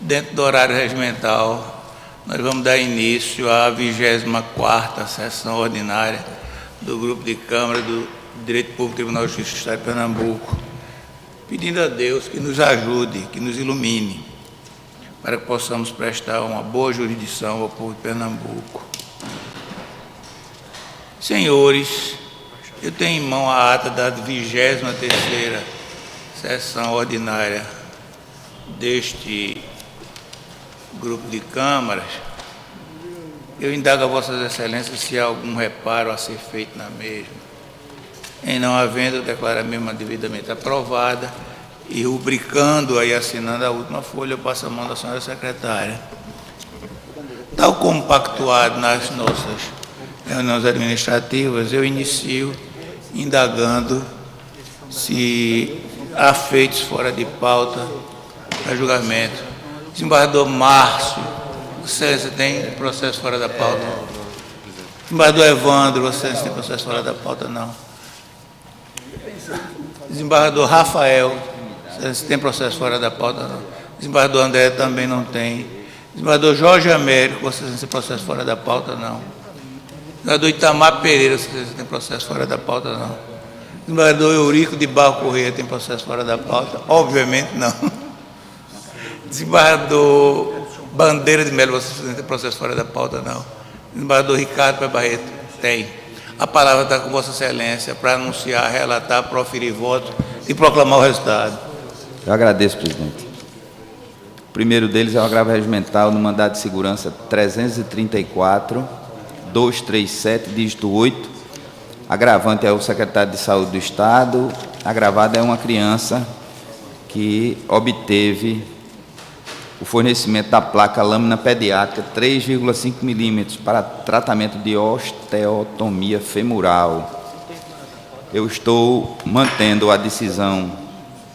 Dentro do horário regimental, nós vamos dar início à 24ª sessão ordinária do Grupo de Câmara do Direito Público do Tribunal de Justiça do Estado de Pernambuco, pedindo a Deus que nos ajude, que nos ilumine, para que possamos prestar uma boa jurisdição ao povo de Pernambuco. Senhores, eu tenho em mão a ata da 23ª sessão ordinária deste grupo de câmaras. Eu indago a Vossas Excelências se há algum reparo a ser feito na mesma. Em não havendo, eu declaro a mesma devidamente aprovada e rubricando e assinando a última folha, eu passo a mão da senhora secretária. Tal como pactuado nas nossas reuniões administrativas, eu inicio indagando se há feitos fora de pauta para julgamento. Desembargador Márcio, você tem processo fora da pauta? Desembargador Evandro, você tem processo fora da pauta? Não. Desembargador Rafael, você tem processo fora da pauta? Não. Desembargador André também não tem. Desembargador Jorge Américo, você tem processo fora da pauta? Não. Desembargador Itamar Pereira, você tem processo fora da pauta? Não. Desembargador Eurico de Barro Corrêa tem processo fora da pauta? Obviamente não. Desembargador Bandeira de Melo, você tem processo fora da pauta? Não. Desembargador Ricardo Pé Barreto? Tem. A palavra está com Vossa Excelência para anunciar, relatar, proferir voto e proclamar o resultado. Eu agradeço, presidente. O primeiro deles é o agravo regimental no mandado de segurança 334-237, dígito 8. Agravante é o secretário de Saúde do Estado. Agravado é uma criança que obteve o fornecimento da placa lâmina pediátrica 3,5 milímetros para tratamento de osteotomia femoral. Eu estou mantendo a decisão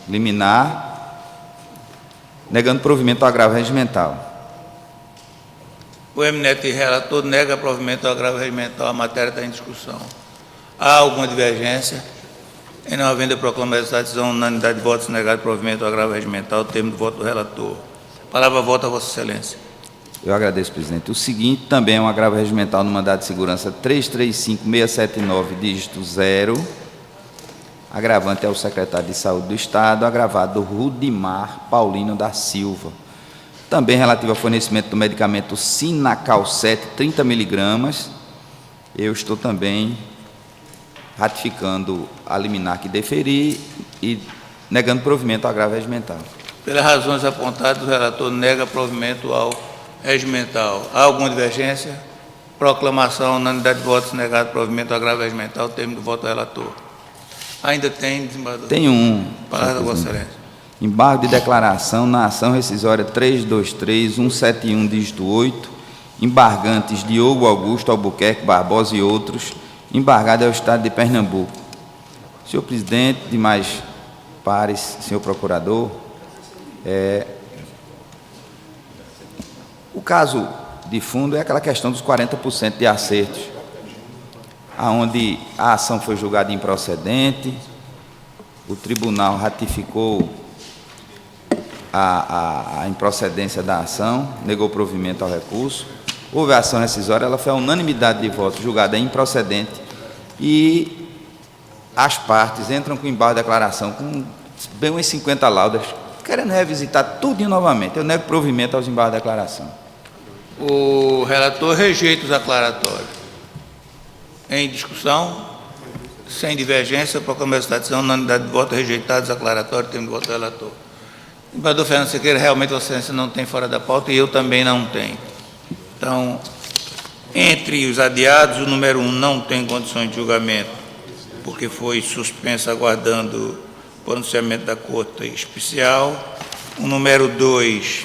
liminar, negando provimento ao agravo regimental. O eminente relator nega provimento ao agravo regimental. A matéria está em discussão. Há alguma divergência? Em não havendo, eu proclamo essa decisão, unanimidade de votos, negado provimento ao agravo regimental, termo do voto do relator. Palavra volta a Vossa Excelência. Eu agradeço, presidente. O seguinte também é um agravo regimental no mandado de segurança 335679, dígito 0. Agravante é o secretário de Saúde do Estado, agravado Rudimar Paulino da Silva. Também relativo ao fornecimento do medicamento Sinacal 7, 30 miligramas. Eu estou também ratificando a liminar que deferi e negando provimento ao agravo regimental. Pelas razões apontadas, o relator nega provimento ao regimental. Há alguma divergência? Proclamação, unanimidade de votos, negado provimento ao agravo regimental, termo do voto do relator. Ainda tem, desembargador? Tem um. Palavra da Vossa Excelência. Embargo de declaração na ação rescisória 323-171, dígito 8, embargantes Diogo Augusto Albuquerque Barbosa e outros, embargado é o Estado de Pernambuco. Senhor presidente, demais pares, senhor procurador, o caso de fundo é aquela questão dos 40% de acertos, aonde a ação foi julgada improcedente, o tribunal ratificou a improcedência da ação, negou provimento ao recurso, houve a ação rescisória, ela foi a unanimidade de votos julgada improcedente e as partes entram com embargo de declaração com bem umas 50 laudas, querendo revisitar tudo novamente. Eu nego provimento aos embargos de declaração. O relator rejeita os aclaratórios. Em discussão, sem divergência, proclama esta decisão, unanimidade de voto, rejeitados, aclaratório, termo de voto do relator. Desembargador Fernando Sequeira, realmente Vossa Excelência não tem fora da pauta e eu também não tenho. Então, entre os adiados, o número 1 não tem condições de julgamento, porque foi suspenso aguardando o pronunciamento da Corte Especial. O número 2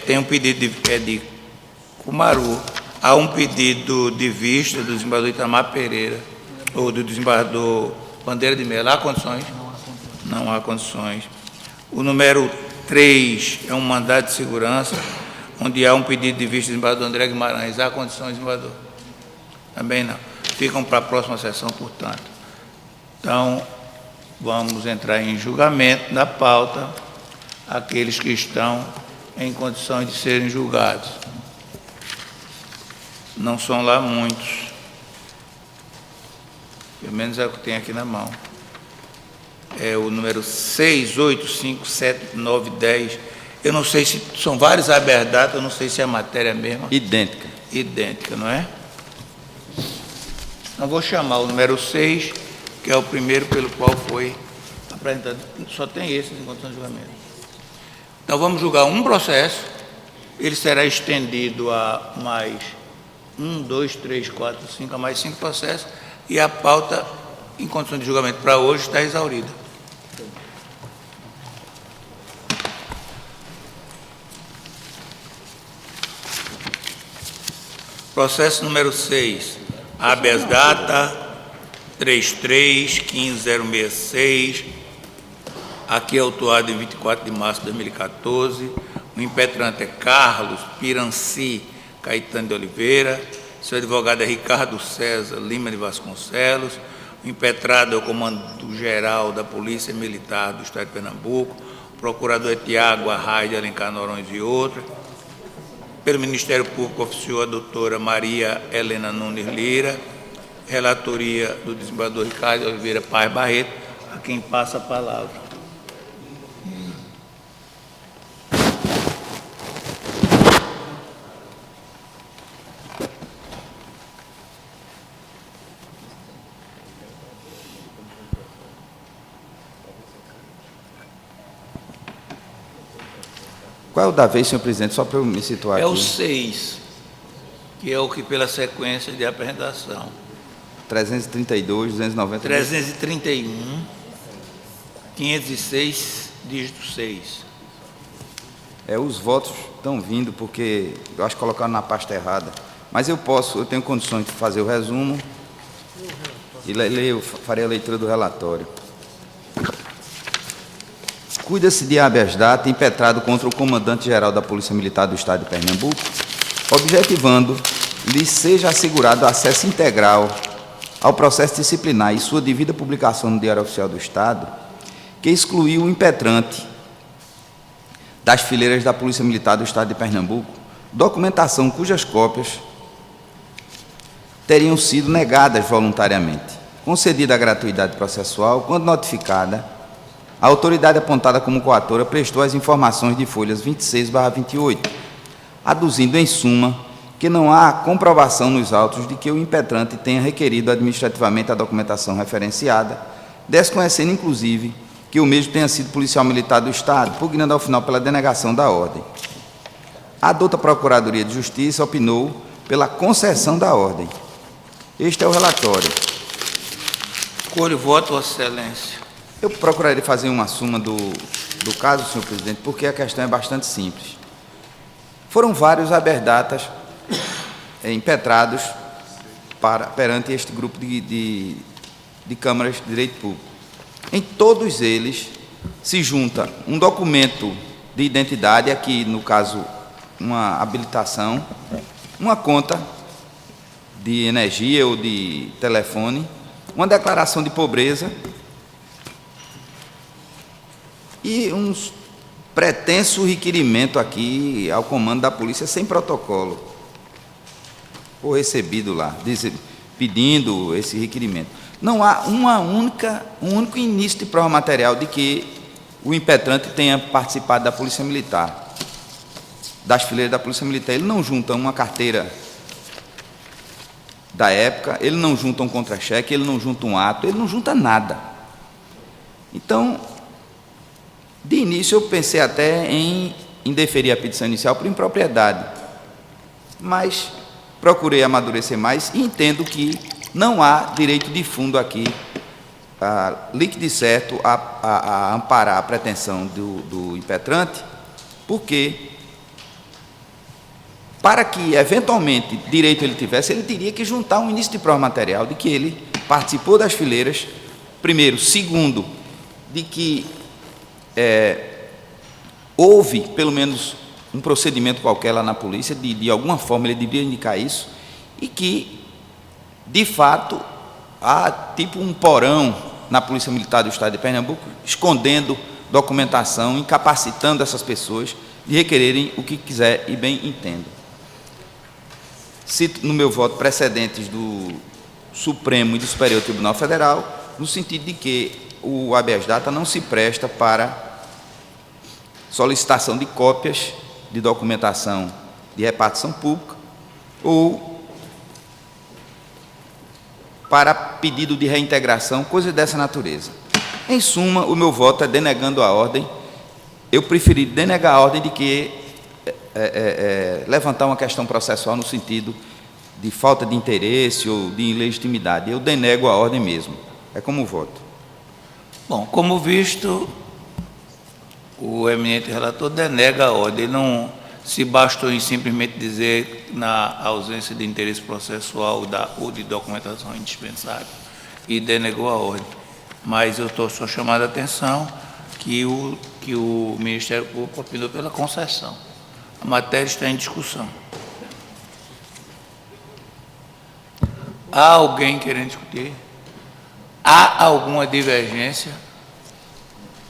tem um pedido de Cumaru. Há um pedido de vista do desembargador Itamar Pereira, ou do desembargador Bandeira de Melo. Há condições? Não há condições. O número 3 é um mandado de segurança, onde há um pedido de vista do desembargador André Guimarães. Há condições, desembargador? Também não. Ficam para a próxima sessão, portanto. Então, vamos entrar em julgamento da pauta. aqueles que estão em condições de serem julgados. Não são lá muitos, pelo menos é o que tem aqui na mão. É o número 6, 8, 5, 7, 9, 10. Eu não sei se são vários habeas data, eu não sei se é a matéria mesma. Idêntica. Idêntica, não é? Então, vou chamar o número 6, que é o primeiro pelo qual foi apresentado. Só tem esses em condição de julgamento. Então, vamos julgar um processo, ele será estendido a mais 1, 2, 3, 4, 5, a mais 5 processos, e a pauta em condição de julgamento para hoje está exaurida. Processo número 6, habeas data 33-15066, aqui autuado em 24 de março de 2014. O impetrante é Carlos Piranci Caetano de Oliveira, seu advogado é Ricardo César Lima de Vasconcelos, o impetrado é o comando-geral da Polícia Militar do Estado de Pernambuco, o procurador é Tiago Arraes de Alencar Noronha e outros. Pelo Ministério Público oficiou a doutora Maria Helena Nunes Lira, relatoria do desembargador Ricardo Oliveira Paz Barreto, a quem passa a palavra. Qual é o da vez, senhor presidente, só para eu me situar É aqui? o 6, que é o que pela sequência de apresentação. 332, 290... 331, 506, dígito 6. Os votos estão vindo porque eu acho que colocaram na pasta errada. Mas eu tenho condições de fazer o resumo e farei a leitura do relatório. Cuida-se de habeas data impetrado contra o comandante-geral da Polícia Militar do Estado de Pernambuco, objetivando lhe seja assegurado acesso integral ao processo disciplinar e sua devida publicação no Diário Oficial do Estado, que excluiu o impetrante das fileiras da Polícia Militar do Estado de Pernambuco, documentação cujas cópias teriam sido negadas voluntariamente, concedida a gratuidade processual, quando notificada, a autoridade apontada como coatora prestou as informações de folhas 26/28, aduzindo, em suma, que não há comprovação nos autos de que o impetrante tenha requerido administrativamente a documentação referenciada, desconhecendo, inclusive, que o mesmo tenha sido policial militar do Estado, pugnando ao final pela denegação da ordem. A douta Procuradoria de Justiça opinou pela concessão da ordem. Este é o relatório. Colho voto, Vossa Excelência. Eu procurarei fazer uma suma do caso, senhor presidente, porque a questão é bastante simples. Foram vários habeas datas impetrados perante este grupo de câmaras de direito público. Em todos eles se junta um documento de identidade, aqui no caso uma habilitação, uma conta de energia ou de telefone, uma declaração de pobreza e um pretenso requerimento aqui ao comando da polícia sem protocolo. Foi recebido lá, pedindo esse requerimento. Não há um único início de prova material de que o impetrante tenha participado da Polícia Militar, das fileiras da Polícia Militar. Ele não junta uma carteira da época, ele não junta um contra-cheque, ele não junta um ato, ele não junta nada. Então, de início eu pensei até em indeferir a petição inicial por impropriedade, mas procurei amadurecer mais e entendo que não há direito de fundo aqui, líquido certo, a amparar a pretensão do impetrante, porque, para que eventualmente direito ele tivesse, ele teria que juntar um início de prova material de que ele participou das fileiras, primeiro. Segundo, de que houve pelo menos um procedimento qualquer lá na polícia, de alguma forma ele deveria indicar isso, e que, de fato, há tipo um porão na Polícia Militar do Estado de Pernambuco, escondendo documentação, incapacitando essas pessoas de requererem o que quiser e bem entendo. Cito no meu voto precedentes do Supremo e do Superior Tribunal Federal, no sentido de que o habeas data não se presta para solicitação de cópias de documentação de repartição pública ou para pedido de reintegração, coisas dessa natureza. Em suma, o meu voto é denegando a ordem. Eu preferi denegar a ordem de que levantar uma questão processual no sentido de falta de interesse ou de ilegitimidade. Eu denego a ordem mesmo. É como voto. Bom, como visto, o eminente relator denega a ordem. Ele não se bastou em simplesmente dizer, na ausência de interesse processual ou de documentação indispensável, e denegou a ordem. Mas eu estou só chamando a atenção que o Ministério Público opinou pela concessão. A matéria está em discussão. Há alguém querendo discutir? Há alguma divergência?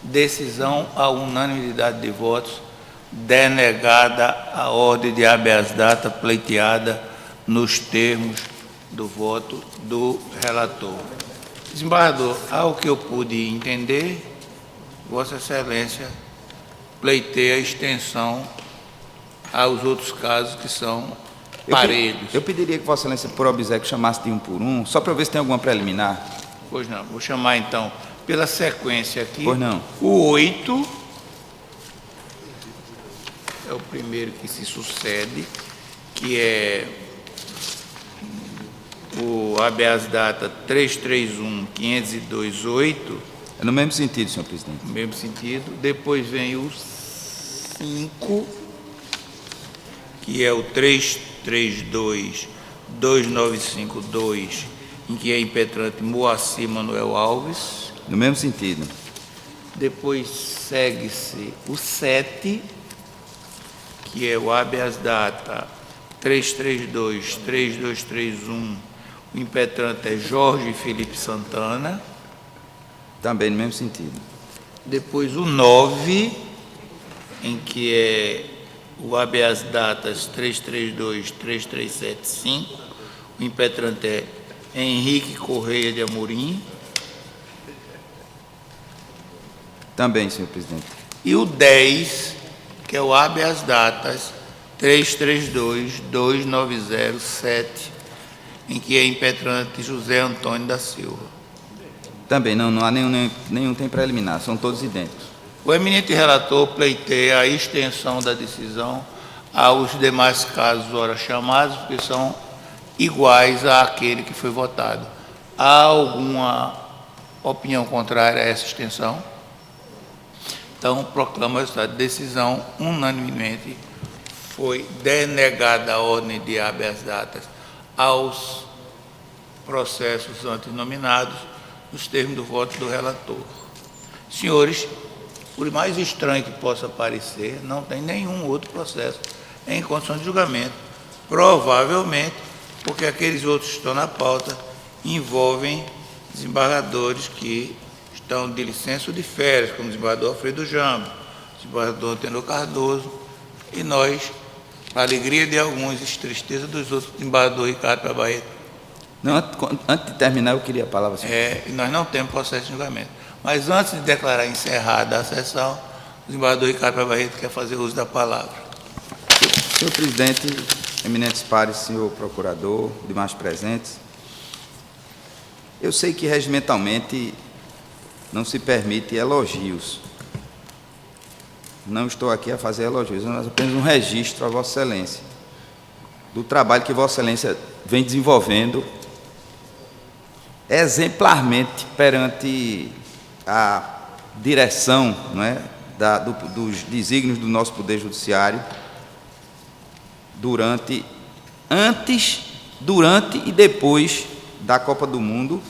Decisão à unanimidade de votos, denegada a ordem de habeas data pleiteada nos termos do voto do relator. Desembargador, ao que eu pude entender, Vossa Excelência pleiteia a extensão aos outros casos que são parelhos. Eu pediria que Vossa Excelência, por obséquio, chamasse de um por um, só para eu ver se tem alguma preliminar. Pois não, vou chamar então, pela sequência aqui, Pois não. o 8, é o primeiro que se sucede, que é o habeas data 331.502.8. É no mesmo sentido, senhor presidente. No mesmo sentido. Depois vem o 5, que é o 332.2952, em que é impetrante Moacir Manuel Alves. No mesmo sentido. Depois segue-se o 7, que é o habeas data 332.3231, o impetrante é Jorge Felipe Santana. Também no mesmo sentido. Depois o 9, em que é o habeas datas 332.3375, o impetrante é Henrique Correia de Amorim. Também, senhor presidente. E o 10, que é o habeas datas 332.2907, em que é impetrante José Antônio da Silva. Também, não há nenhum tem preliminar, são todos idênticos. O eminente relator pleiteia a extensão da decisão aos demais casos ora chamados, porque são iguais àquele que foi votado. Há alguma opinião contrária a essa extensão? Então, proclamo o resultado de decisão, unanimemente foi denegada a ordem de habeas datas aos processos antinominados, nos termos do voto do relator. Senhores, por mais estranho que possa parecer, não tem nenhum outro processo em condição de julgamento, provavelmente porque aqueles outros que estão na pauta envolvem desembargadores que estão de licença ou de férias, como o desembargador Alfredo Jambo, o desembargador Antenor Cardoso, e nós, para alegria de alguns e tristeza dos outros, o desembargador Ricardo Barreto. Não, antes de terminar, eu queria a palavra, senhor. Nós não temos processo de julgamento. Mas antes de declarar encerrada a sessão, o desembargador Ricardo Barreto quer fazer uso da palavra. Senhor presidente, eminentes pares, senhor procurador, demais presentes, eu sei que regimentalmente não se permite elogios. Não estou aqui a fazer elogios, mas apenas um registro a Vossa Excelência do trabalho que Vossa Excelência vem desenvolvendo exemplarmente perante a direção, não é, dos desígnios do nosso Poder Judiciário antes, durante e depois da Copa do Mundo,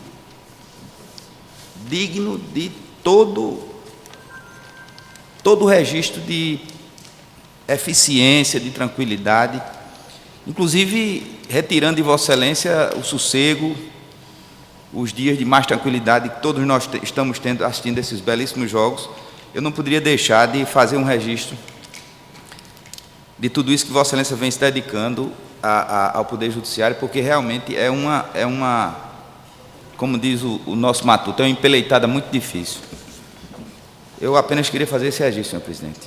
digno de todo o registro de eficiência, de tranquilidade, inclusive retirando de Vossa Excelência o sossego, os dias de mais tranquilidade que todos nós estamos tendo assistindo esses belíssimos jogos, eu não poderia deixar de fazer um registro de tudo isso que Vossa Excelência vem se dedicando ao Poder Judiciário, porque realmente é uma como diz o nosso matuto, é uma empeleitada muito difícil. Eu apenas queria fazer esse registro, senhor presidente.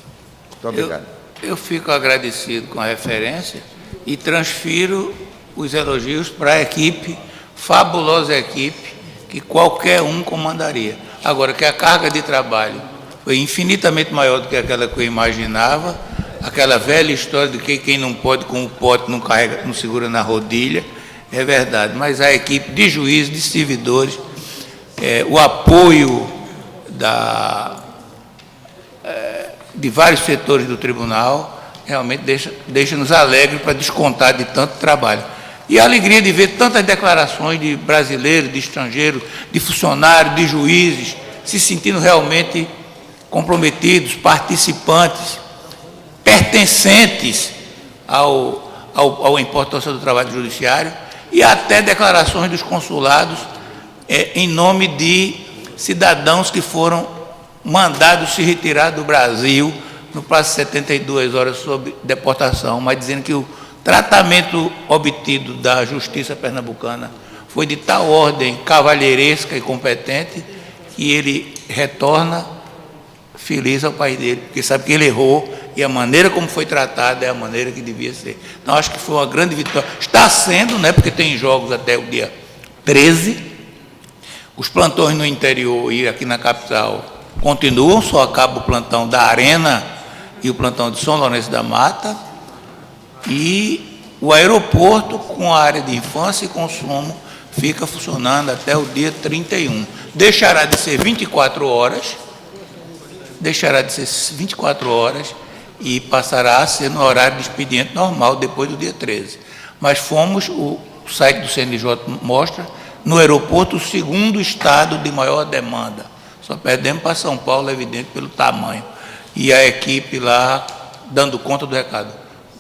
Muito obrigado. Eu fico agradecido com a referência e transfiro os elogios para a equipe, fabulosa equipe, que qualquer um comandaria. Agora, que a carga de trabalho foi infinitamente maior do que aquela que eu imaginava, aquela velha história de que quem não pode com o pote não carrega, não segura na rodilha, é verdade. Mas a equipe de juízes, de servidores, o apoio de vários setores do tribunal, realmente deixa-nos alegres para descontar de tanto trabalho. E a alegria de ver tantas declarações de brasileiros, de estrangeiros, de funcionários, de juízes, se sentindo realmente comprometidos, participantes, pertencentes à importância do trabalho judiciário, e até declarações dos consulados em nome de cidadãos que foram mandados se retirar do Brasil no prazo de 72 horas sob deportação, mas dizendo que o tratamento obtido da justiça pernambucana foi de tal ordem cavalheiresca e competente que ele retorna feliz ao país dele, porque sabe que ele errou e a maneira como foi tratado é a maneira que devia ser. Então, acho que foi uma grande vitória. Está sendo, né, porque tem jogos até o dia 13, os plantões no interior e aqui na capital continuam, só acaba o plantão da Arena e o plantão de São Lourenço da Mata, e o aeroporto com a área de infância e consumo fica funcionando até o dia 31. Deixará de ser 24 horas, e passará a ser no horário de expediente normal, depois do dia 13. Mas o site do CNJ mostra, no aeroporto, o segundo estado de maior demanda. Só perdemos para São Paulo, é evidente, pelo tamanho. E a equipe lá dando conta do recado.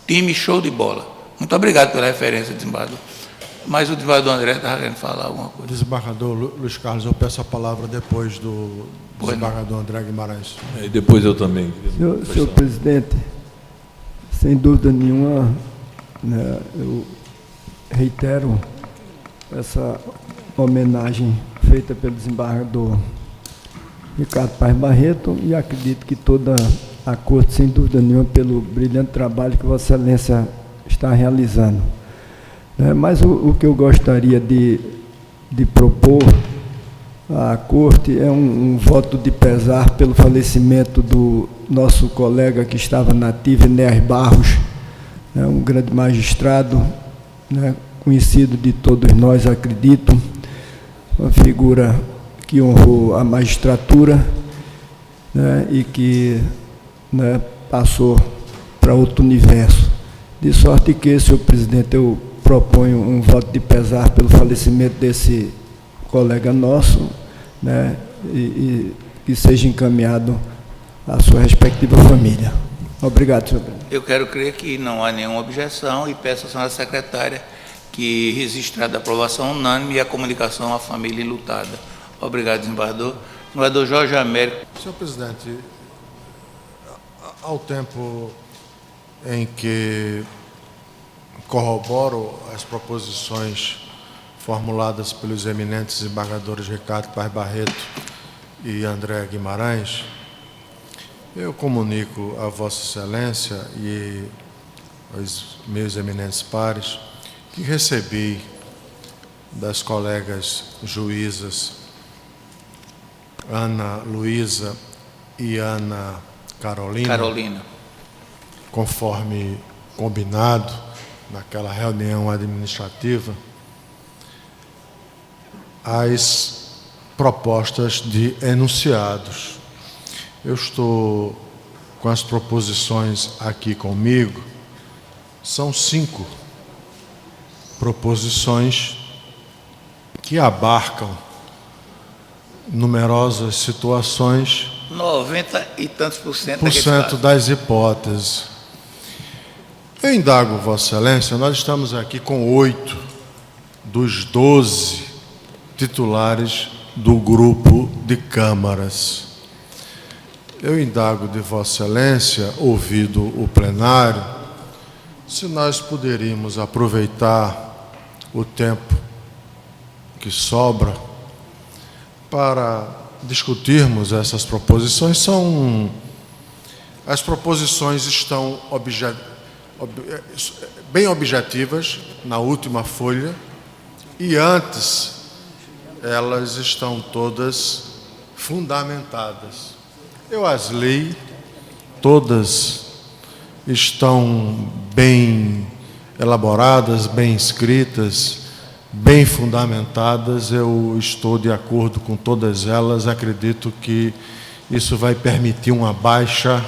Time show de bola. Muito obrigado pela referência, desembargador. Mas o desembargador André estava querendo falar alguma coisa. Desembargador Luiz Carlos, eu peço a palavra depois do desembargador André Guimarães. E depois eu também. Senhor presidente, sem dúvida nenhuma, né, eu reitero essa homenagem feita pelo desembargador Ricardo Paes Barreto, e acredito que toda a Corte, sem dúvida nenhuma, pelo brilhante trabalho que Vossa Excelência está realizando. Mas o que eu gostaria de propor à Corte é um voto de pesar pelo falecimento do nosso colega que estava na ativa, Enéas Barros, um grande magistrado, conhecido de todos nós, acredito, uma figura que honrou a magistratura, e que passou para outro universo. De sorte que, senhor presidente, eu proponho um voto de pesar pelo falecimento desse colega nosso, e que seja encaminhado à sua respectiva família. Obrigado, senhor presidente. Eu quero crer que não há nenhuma objeção e peço à senhora secretária que registrada a aprovação unânime e a comunicação à família enlutada. Obrigado, desembargador. Desembargador Jorge Américo. Senhor presidente, ao tempo em que corroboro as proposições formuladas pelos eminentes desembargadores Ricardo Paes Barreto e André Guimarães, eu comunico a Vossa Excelência e aos meus eminentes pares que recebi das colegas juízas Ana Luísa e Ana Carolina, conforme combinado naquela reunião administrativa, as propostas de enunciados. Eu estou com as proposições aqui comigo, são 5 proposições que abarcam numerosas situações, 90 e tantos por cento das hipóteses. Eu indago, Vossa Excelência, nós estamos aqui com 8 dos 12 titulares do grupo de câmaras. Eu indago de Vossa Excelência, ouvido o plenário, se nós poderíamos aproveitar o tempo que sobra para discutirmos essas proposições. As proposições estão bem objetivas na última folha e antes elas estão todas fundamentadas. Eu as li, todas estão bem elaboradas, bem escritas, bem fundamentadas. Eu estou de acordo com todas elas. Acredito que isso vai permitir uma baixa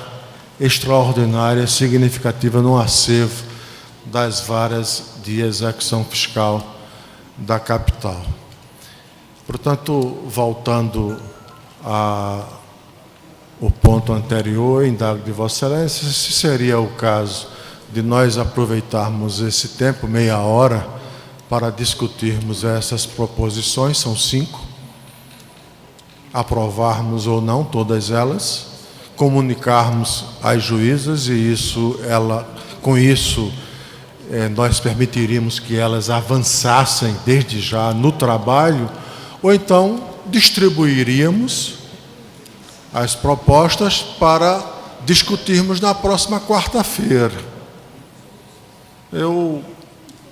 extraordinária, significativa no acervo das varas de execução fiscal da capital. Portanto, voltando ao ponto anterior, indago de Vossa Excelência, se seria o caso de nós aproveitarmos esse tempo, meia hora, para discutirmos essas proposições, são 5, aprovarmos ou não todas elas, comunicarmos às juízas e com isso nós permitiríamos que elas avançassem desde já no trabalho, ou então distribuiríamos as propostas para discutirmos na próxima quarta-feira. Eu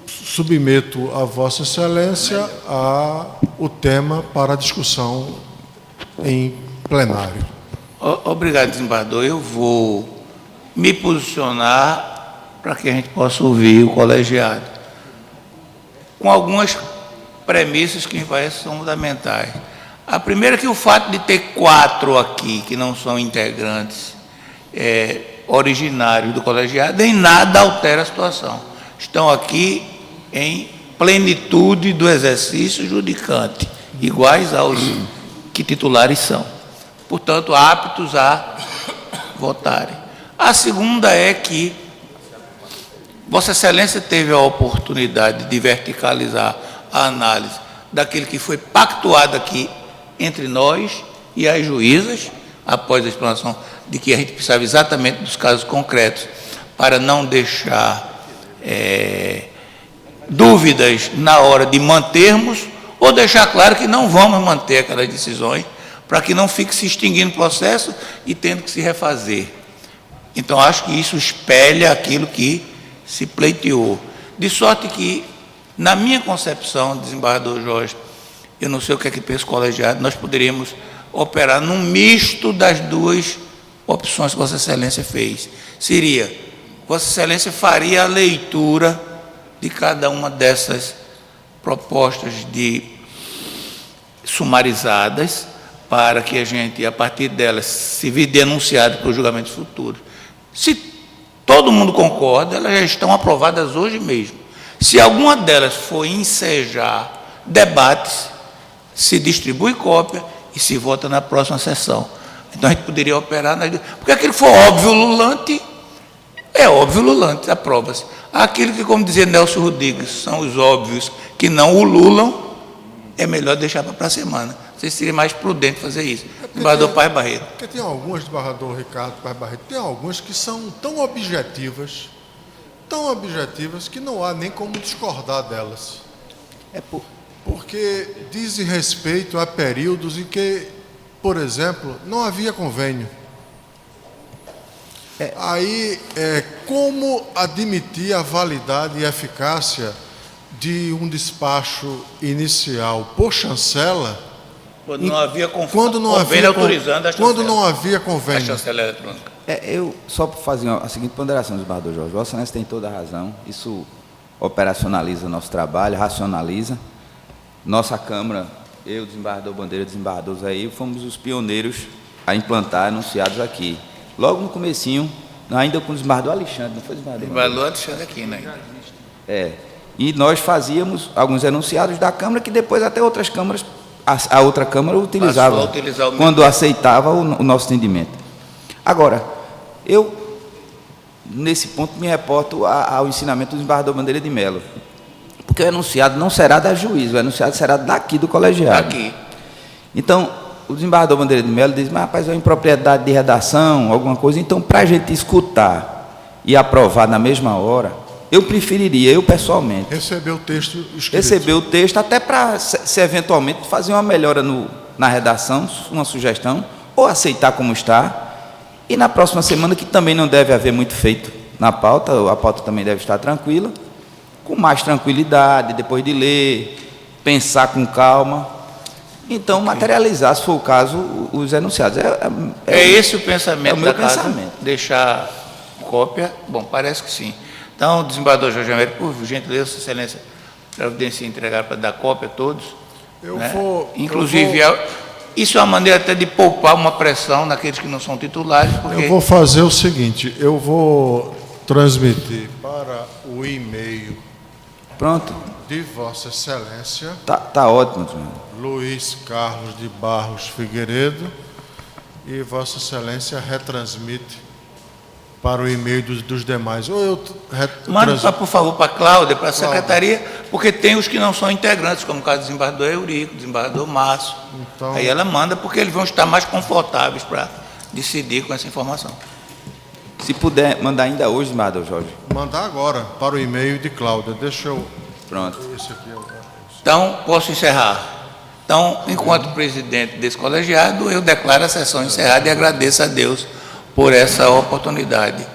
submeto a Vossa Excelência o tema para discussão em plenário. Obrigado, desembargador. Eu vou me posicionar para que a gente possa ouvir o colegiado, com algumas premissas que me parecem são fundamentais. A primeira é que o fato de ter 4 aqui, que não são integrantes originários do colegiado, em nada altera a situação. Estão aqui em plenitude do exercício judicante, iguais aos que titulares são. Portanto, aptos a votarem. A segunda é que Vossa Excelência teve a oportunidade de verticalizar a análise daquilo que foi pactuado aqui entre nós e as juízas, após a explanação de que a gente precisava exatamente dos casos concretos, para não deixar dúvidas na hora de mantermos, ou deixar claro que não vamos manter aquelas decisões, para que não fique se extinguindo o processo e tendo que se refazer. Então, acho que isso espelha aquilo que se pleiteou. De sorte que, na minha concepção, desembargador Jorge, eu não sei o que é que pensa o colegiado, nós poderíamos operar num misto das 2 opções que Vossa Excelência fez. Seria, Vossa Excelência faria a leitura de cada uma dessas propostas sumarizadas, para que a gente, a partir delas, se vir denunciado para os julgamentos futuros. Se todo mundo concorda, elas já estão aprovadas hoje mesmo. Se alguma delas for ensejar debates, se distribui cópia e se vota na próxima sessão. Então, a gente poderia operar porque aquilo que for óbvio lulante, é óbvio lulante, aprova-se. Aquilo que, como dizia Nelson Rodrigues, são os óbvios que não ululam, é melhor deixar para a semana. Não sei se seria mais prudente fazer isso. Desembargador Paes Barreto. Porque tem algumas, desembargador Ricardo Paes Barreto, tem algumas que são tão objetivas, que não há nem como discordar delas. Porque dizem respeito a períodos em que, por exemplo, não havia convênio. Aí, como admitir a validade e eficácia de um despacho inicial por chancela, quando não havia convênio autorizando a chancela. Quando não havia convênio. A chancela eletrônica. Eu, só para fazer a seguinte ponderação, desembargador Jorge, Vossa Excelência tem toda a razão, isso operacionaliza nosso trabalho, racionaliza. Nossa Câmara, eu, desembargador Bandeira, desembargadores aí, fomos os pioneiros a implantar enunciados aqui. Logo no comecinho, ainda com o desembargador Alexandre, não foi desembargador? Desembargador Alexandre aqui, né? E nós fazíamos alguns enunciados da Câmara que depois até outras câmaras, a outra Câmara utilizava, quando aceitava o nosso entendimento. Agora, eu, nesse ponto, me reporto ao ensinamento do desembargador Bandeira de Mello, porque o enunciado não será da juíza, o enunciado será daqui do colegiado. Aqui. Então, o desembargador Bandeira de Melo diz, mas rapaz, é uma impropriedade de redação, alguma coisa, então para a gente escutar e aprovar na mesma hora, eu preferiria, eu pessoalmente, Receber o texto escrito. receber o texto até para, se eventualmente, fazer uma melhora na redação, uma sugestão, ou aceitar como está, e na próxima semana, que também não deve haver muito feito na pauta, a pauta também deve estar tranquila, com mais tranquilidade, depois de ler, pensar com calma, então materializar, se for o caso, os enunciados. É esse o pensamento é o meu da casa? pensamento. Deixar cópia? Bom, parece que sim. Então, desembargador Jorge Américo, por gentileza, Sua Excelência, providencia entregar para dar cópia a todos. Inclusive, isso é uma maneira até de poupar uma pressão naqueles que não são titulares. Porque... Eu vou fazer o seguinte, eu vou transmitir para o e-mail Pronto, de Vossa Excelência, tá ótimo, senhor. Luiz Carlos de Barros Figueiredo, e Vossa Excelência retransmite para o e-mail dos demais. Ou eu Manda, por favor, para a Cláudia, para a secretaria, porque tem os que não são integrantes, como o caso do desembargador Eurico, do desembargador Márcio. Então, aí ela manda, porque eles vão estar mais confortáveis para decidir com essa informação. Se puder mandar ainda hoje, desembargador Jorge. mandar agora para o e-mail de Cláudia. Deixa eu... Pronto. Esse aqui é o... Então, posso encerrar. Então, enquanto presidente desse colegiado, eu declaro a sessão encerrada e agradeço a Deus por essa oportunidade.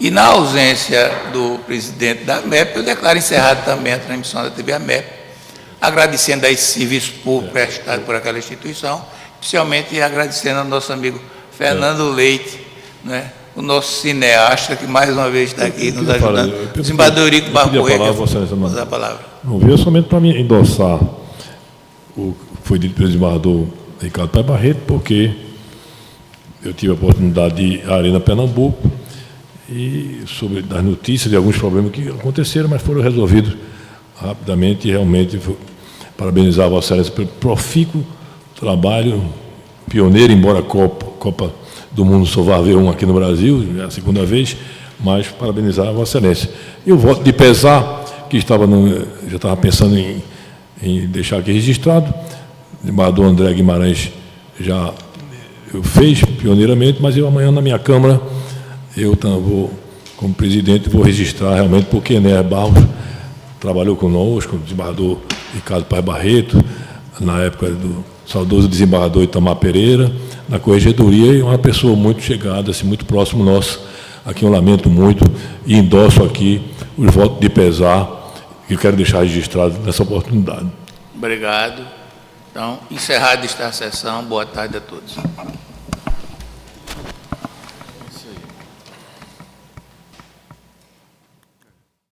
E na ausência do presidente da AMEP, eu declaro encerrada também a transmissão da TV AMEP, agradecendo a esse serviço público prestado por aquela instituição, especialmente agradecendo ao nosso amigo Fernando Leite, né, o nosso cineasta, que mais uma vez está aqui nos ajudando. Desembargador Eurico Barboeira, vou dar a palavra. Não veio somente para me endossar o que foi dito pelo desembargador Ricardo Paes Barreto, porque eu tive a oportunidade de ir à Arena Pernambuco e sobre das notícias de alguns problemas que aconteceram, mas foram resolvidos rapidamente e realmente parabenizar a Vossa Excelência pelo profícuo trabalho pioneiro, embora a Copa do Mundo só vá haver um aqui no Brasil, é a segunda vez, mas parabenizar a Vossa Excelência. E o voto de pesar, que já estava pensando em deixar aqui registrado, o desembargador André Guimarães já fez pioneiramente, mas eu amanhã na minha Câmara, eu vou, como presidente, vou registrar realmente, porque Enéas Barros trabalhou conosco, o desembargador Ricardo Paes Barreto, na época do saudoso desembargador Itamar Pereira, na corregedoria, e uma pessoa muito chegada, assim, muito próximo nosso. Aqui eu lamento muito e endosso aqui os votos de pesar, que eu quero deixar registrado nessa oportunidade. Obrigado. Então, encerrada está a sessão. Boa tarde a todos.